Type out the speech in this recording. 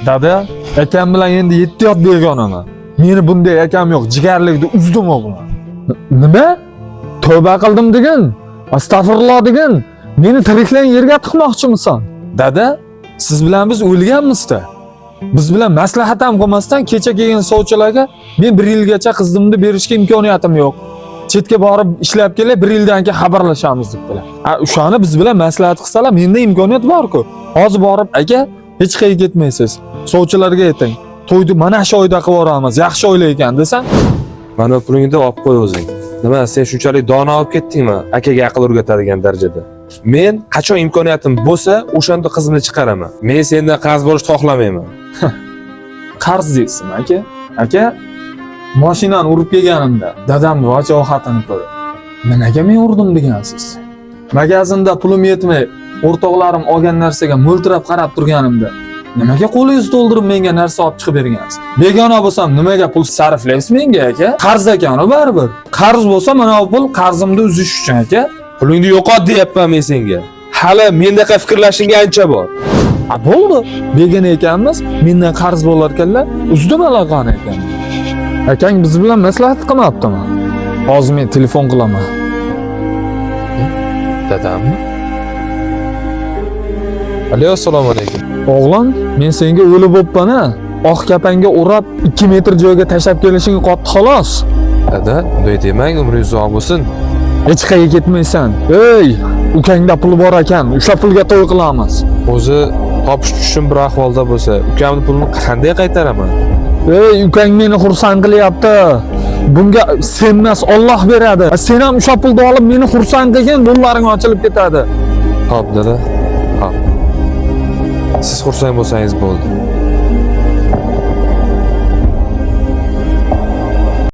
Dada, akam bilan endi 7 yot begonaman. Meni bunday akam yo'q, jigarlikda uzdim o'g'lim. Nima? Tavba qildim degan, astag'firulloh degan, meni tiriklagan yerga tiqmoqchimisan? Dada, siz bilan biz o'lganmiz-da. Biz bilan maslahat ham qilmasdan kecha kelgan sovchilarga men 1 yilgacha qizimni berishga imkoniyatim yo'q. Chetga borib ishlab kelib 1 yildan keyin xabarlashamiz debdilar. O'shani biz bilan maslahat qilsalar, menda imkoniyat bor-ku. Hozir borib, aka, hech qayerga ketmaysiz. Sovchilarga ayting, to'yni mana shu oyda qilib yuboramiz, yaxshi o'yla ekan desam, Mana pulingni olib qo'y o'zing. Nima, sen shunchalik dono olib ketdingmi? Akaga aql o'rgatadigan darajada. Men qachon imkoniyatim bo'lsa, o'shanda qizimni chiqaraman. Men sendan qarz bo'lishni xohlamayman. qarz deysiz, aka. Aka, mashinani urib kelganimda dadamning vajohatini ko'rib, nimaga men urdim degansiz? Magazinda pulim yetmay, o'rtoqlarim olgan narsaga mo'ltirab qarab turganimda, nimaga qo'lingizni to'ldirib menga narsa olib chiqib bergansiz? Begona bo'lsam nimaga pul sarflaysiz menga, aka? Qarz ekan-ku baribir. Qarz bo'lsa mana bu pul qarzimni uzish uchun, aka. Pulingni yo'qot deyapman men senga. Hali mendaqa fikrlashingga ancha bor. Bo'ldi. Begona ekanmiz, mendan qarz bo'lar ekanlar, uzdim aloqani ekan. Akang biz bilan maslahat qilmabdimi? Hozir men telefon qilaman. Dadammi? Alo, assalomu alaykum. O'g'lim, men senga o'lib bo'pman-a. Oq kapanga o'rab 2 metr joyga tashab kelishing qotdi xolos. Dada, bunday demang, umringiz uzoq bo'lsin. Hech qayerga ketmaysan. Ey, ukangda pul bor ekan, o'sha pulga to'y qilamiz. O'zi topish tushim bir ahvolda bo'lsa, ukamning pulini qanday qaytaraman? Ey, ukang meni xursand qilyapti. Bunga sen emas, Alloh beradi. Sen ham o'sha pulni olib meni xursand qilgin, yo'llaring ochilib ketadi. Xo'p, dada. Xo'p. Siz xursand bo'lsangiz bo'ldi.